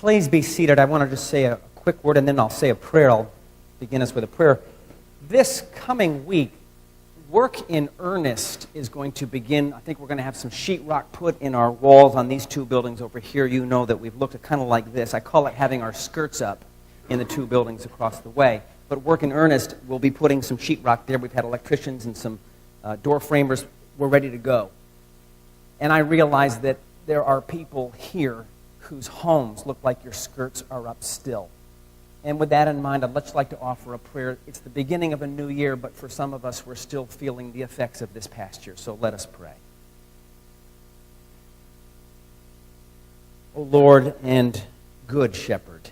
Please be seated. I want to just say a quick word, and then I'll say a prayer. I'll begin us with a prayer. This coming week, Work in Earnest is going to begin. I think we're going to have some sheetrock put in our walls on these two buildings over here. You know that we've looked at kind of like this. I call it having our skirts up in the two buildings across the way. But Work in Earnest, we'll be putting some sheetrock there. We've had electricians and some door framers. We're ready to go. And I realize that there are people here whose homes look like your skirts are up still. And with that in mind, I'd just like to offer a prayer. It's the beginning of a new year, but for some of us, we're still feeling the effects of this past year. So let us pray. O Lord and good Shepherd,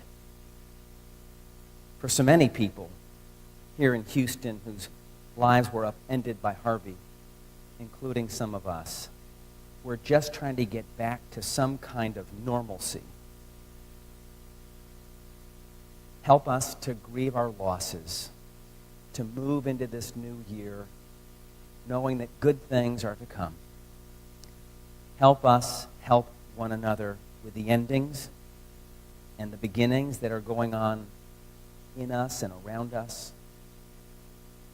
for so many people here in Houston whose lives were upended by Harvey, including some of us, we're just trying to get back to some kind of normalcy. Help us to grieve our losses, to move into this new year, knowing that good things are to come. Help us help one another with the endings and the beginnings that are going on in us and around us.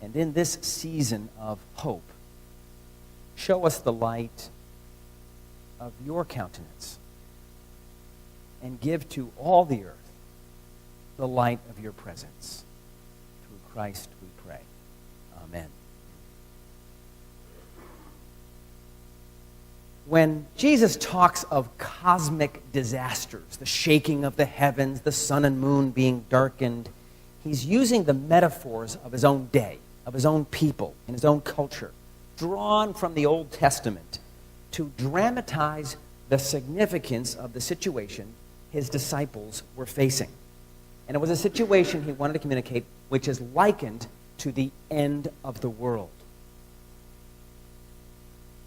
And in this season of hope, show us the light of your countenance and give to all the earth the light of your presence. Through Christ we pray. Amen. When Jesus talks of cosmic disasters, the shaking of the heavens, the sun and moon being darkened, he's using the metaphors of his own day, of his own people, and his own culture, drawn from the Old Testament to dramatize the significance of the situation his disciples were facing. And it was a situation he wanted to communicate which is likened to the end of the world.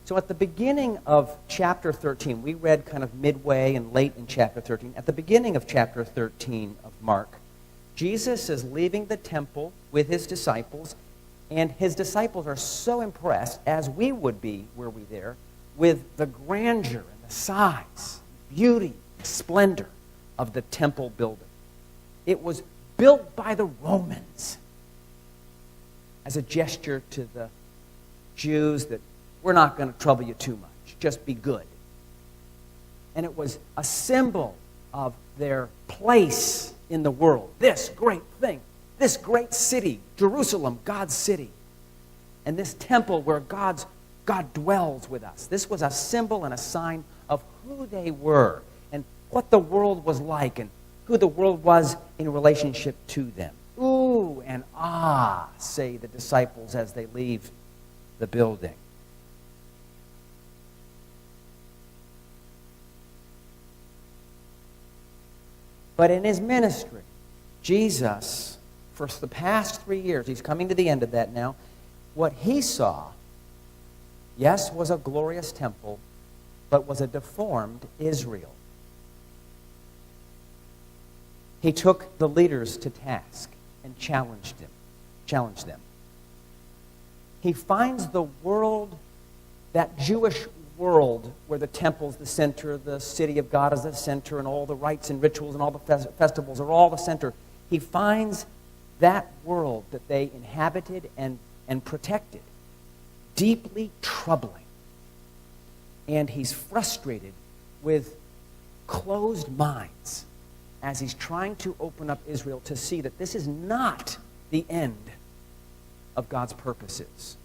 So at the beginning of chapter 13, we read kind of midway and late in chapter 13. At the beginning of chapter 13 of Mark, Jesus is leaving the temple with his disciples, and his disciples are so impressed, as we would be were we there, with the grandeur and the size, beauty, splendor of the temple building. It was built by the Romans as a gesture to the Jews that we're not going to trouble you too much, just be good. And it was a symbol of their place in the world. This great thing, this great city, Jerusalem, God's city, and this temple where God dwells with us. This was a symbol and a sign of who they were and what the world was like and who the world was in relationship to them. Ooh and ah, say the disciples as they leave the building. But in his ministry, Jesus, for the past 3 years, he's coming to the end of that now, what he saw, yes, was a glorious temple, but was a deformed Israel. He took the leaders to task and challenged them. He finds the world, that Jewish world where the temple's the center, the city of God is the center, and all the rites and rituals and all the festivals are all the center. He finds that world that they inhabited and protected deeply troubling. And he's frustrated with closed minds as he's trying to open up Israel to see that this is not the end of God's purposes.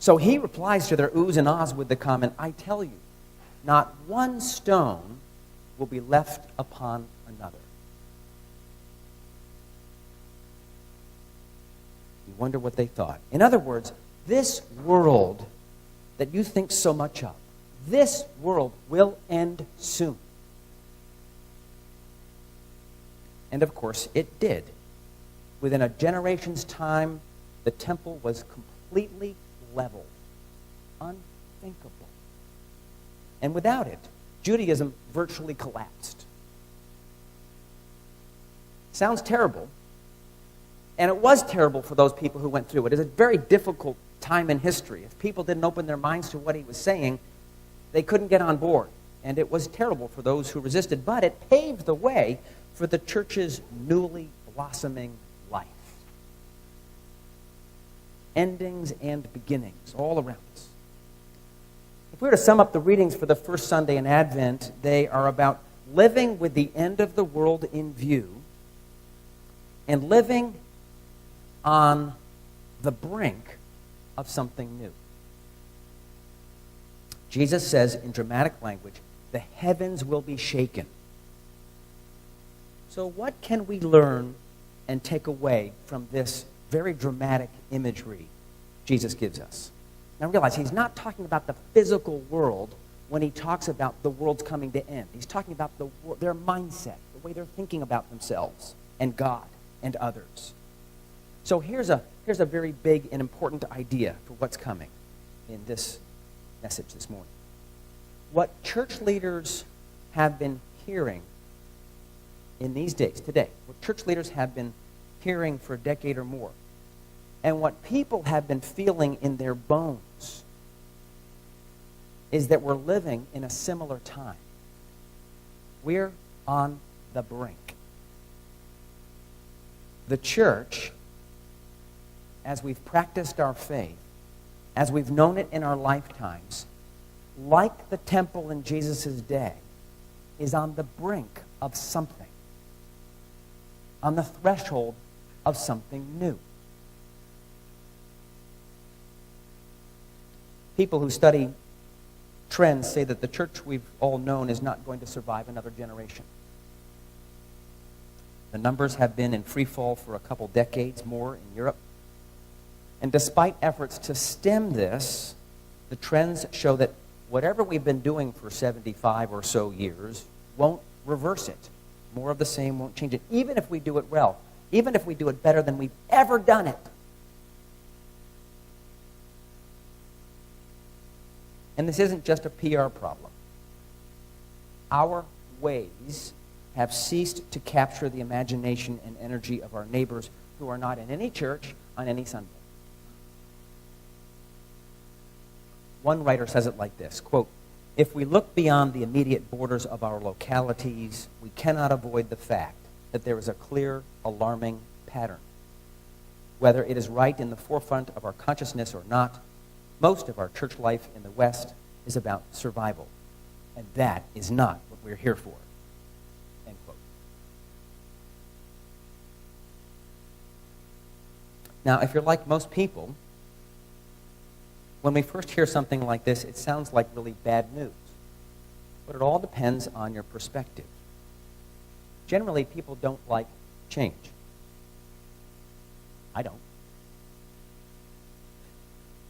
So he replies to their oohs and ahs with the comment, I tell you, not one stone will be left upon another. You wonder what they thought. In other words, this world that you think so much of, this world will end soon. And of course, it did. Within a generation's time, the temple was completely leveled. Unthinkable. And without it, Judaism virtually collapsed. Sounds terrible. And it was terrible for those people who went through it. It is a very difficult time in history. If people didn't open their minds to what he was saying, they couldn't get on board. and it was terrible for those who resisted, but it paved the way for the church's newly blossoming life. Endings and beginnings all around us. If we were to sum up the readings for the first Sunday in Advent, they are about living with the end of the world in view and living on the brink of something new. Jesus says in dramatic language, the heavens will be shaken. So what can we learn and take away from this very dramatic imagery Jesus gives us? Now realize he's not talking about the physical world when he talks about the world's coming to end. He's talking about their mindset, the way they're thinking about themselves and God and others. So here's a very big and important idea for what's coming in this message this morning. What church leaders have been hearing in these days, today, what church leaders have been hearing for a decade or more, and what people have been feeling in their bones, is that we're living in a similar time. We're on the brink. The church, as we've practiced our faith, as we've known it in our lifetimes, like the temple in Jesus' day, is on the brink of something, on the threshold of something new. People who study trends say that the church we've all known is not going to survive another generation. The numbers have been in free fall for a couple decades more in Europe. And despite efforts to stem this, the trends show that whatever we've been doing for 75 or so years won't reverse it. More of the same won't change it, even if we do it well, even if we do it better than we've ever done it. And this isn't just a PR problem. Our ways have ceased to capture the imagination and energy of our neighbors who are not in any church on any Sunday. One writer says it like this, quote, "If we look beyond the immediate borders of our localities, we cannot avoid the fact that there is a clear, alarming pattern. Whether it is right in the forefront of our consciousness or not, most of our church life in the West is about survival, and that is not what we're here for." End quote. Now, if you're like most people, when we first hear something like this, it sounds like really bad news. But it all depends on your perspective. Generally, people don't like change. I don't.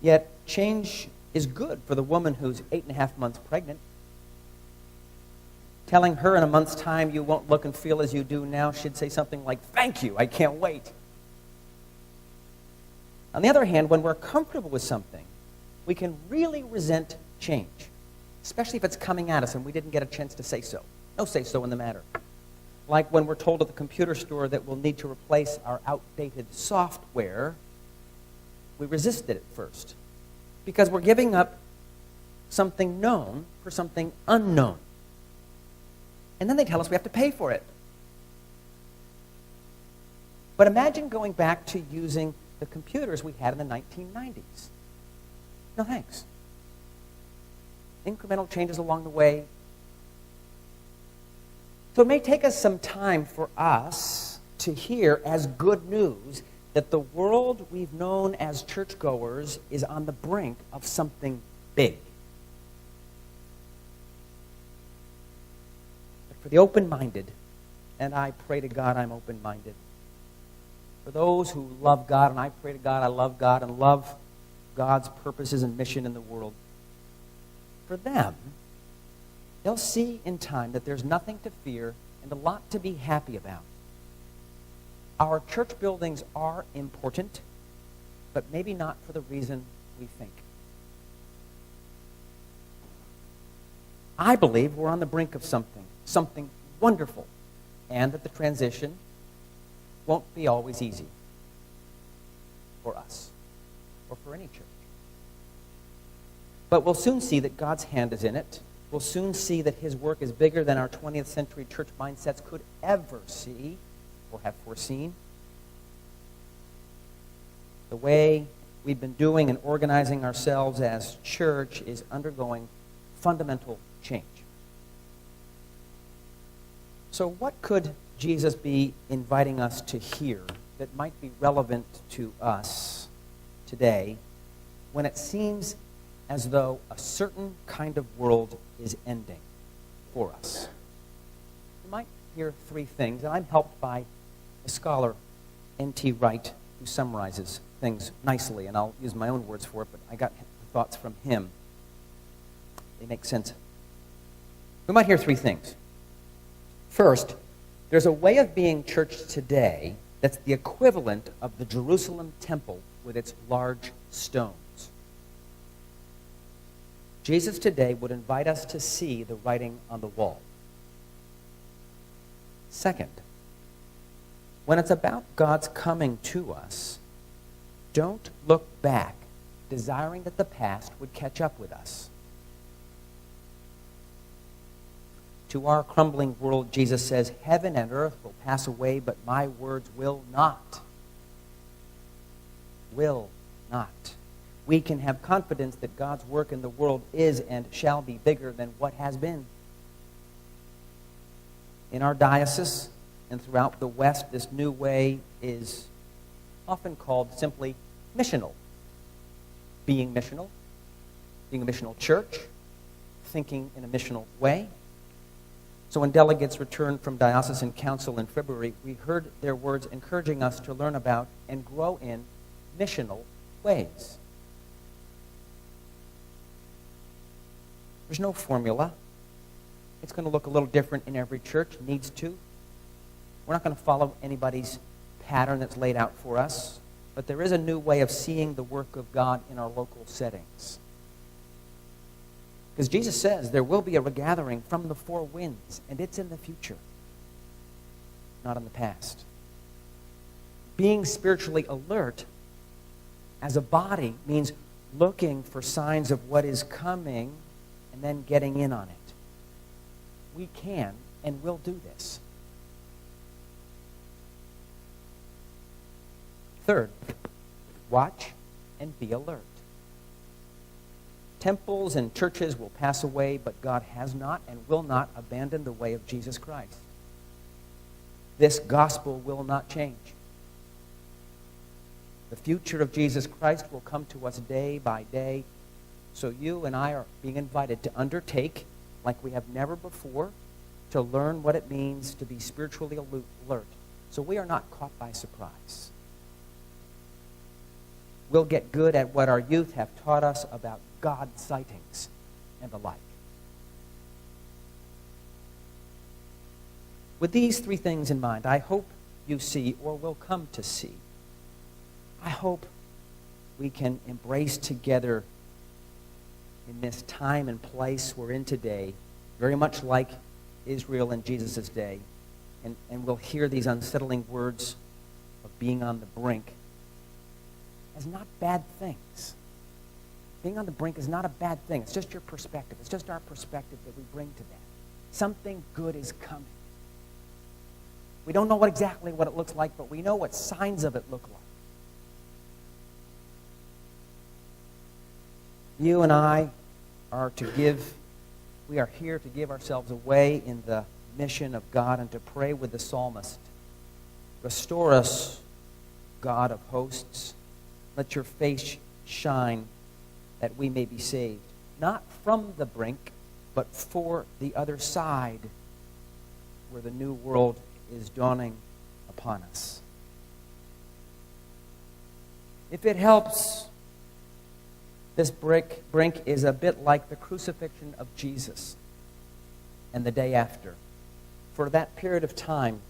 Yet, change is good for the woman who's 8.5 months pregnant. Telling her in a month's time you won't look and feel as you do now should say something like, "Thank you, I can't wait." On the other hand, when we're comfortable with something, we can really resent change, especially if it's coming at us and we didn't get a chance to say so. No say-so in the matter. Like when we're told at the computer store that we'll need to replace our outdated software, we resist it at first because we're giving up something known for something unknown. And then they tell us we have to pay for it. But imagine going back to using the computers we had in the 1990s. No thanks. Incremental changes along the way. So it may take us some time for us to hear as good news that the world we've known as churchgoers is on the brink of something big. But for the open-minded, and I pray to God I'm open-minded, for those who love God, and I pray to God I love God and love God's purposes and mission in the world, for them, they'll see in time that there's nothing to fear and a lot to be happy about. Our church buildings are important, but maybe not for the reason we think. I believe we're on the brink of something wonderful, and that the transition won't be always easy for us or for any church. But we'll soon see that God's hand is in it. will soon see that his work is bigger than our 20th century church mindsets could ever see or have foreseen. The way we've been doing and organizing ourselves as church is undergoing fundamental change. So what could Jesus be inviting us to hear that might be relevant to us today when it seems as though a certain kind of world is ending for us? You might hear three things, and I'm helped by a scholar, N.T. Wright, who summarizes things nicely, and I'll use my own words for it, but I got thoughts from him. They make sense. We might hear three things. First, there's a way of being church today that's the equivalent of the Jerusalem temple with its large stones. Jesus today would invite us to see the writing on the wall. Second, when it's about God's coming to us, don't look back, desiring that the past would catch up with us. To our crumbling world, Jesus says, heaven and earth will pass away, but my words will not. Will not. We can have confidence that God's work in the world is and shall be bigger than what has been. In our diocese and throughout the West, this new way is often called simply missional. Being a missional church, thinking in a missional way. So when delegates returned from diocesan council in February, we heard their words encouraging us to learn about and grow in missional ways. There's no formula. It's going to look a little different in every church, needs to. We're not going to follow anybody's pattern that's laid out for us, but there is a new way of seeing the work of God in our local settings. Because Jesus says there will be a regathering from the four winds, and it's in the future, not in the past. Being spiritually alert as a body means looking for signs of what is coming and then getting in on it. We can and will do this. Third, watch and be alert. Temples and churches will pass away, but God has not and will not abandon the way of Jesus Christ. This gospel will not change. The future of Jesus Christ will come to us day by day. So you and I are being invited to undertake, like we have never before, to learn what it means to be spiritually alert, so we are not caught by surprise. We'll get good at what our youth have taught us about God sightings and the like. With these three things in mind, I hope you see, or will come to see, I hope we can embrace together in this time and place we're in today, very much like Israel in Jesus' day, and we'll hear these unsettling words of being on the brink as not bad things. Being on the brink is not a bad thing. It's just your perspective. It's just our perspective that we bring to that. Something good is coming. We don't know exactly what it looks like, but we know what signs of it look like. You and I are we are here to give ourselves away in the mission of God and to pray with the psalmist. Restore us, God of hosts. Let your face shine that we may be saved. Not from the brink, but for the other side where the new world is dawning upon us. If it helps, this brink is a bit like the crucifixion of Jesus and the day after. For that period of time,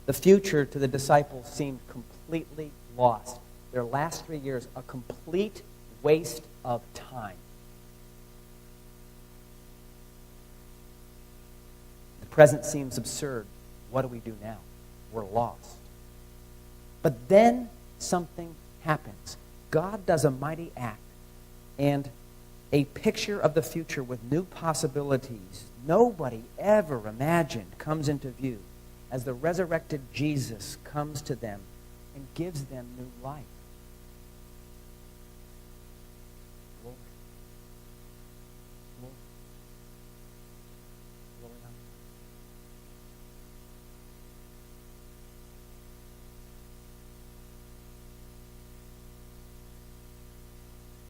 the future to the disciples seemed completely lost. Their last 3 years, a complete waste of time. The present seems absurd. What do we do now? We're lost. But then something happens. God does a mighty act, and a picture of the future with new possibilities nobody ever imagined comes into view as the resurrected Jesus comes to them and gives them new life.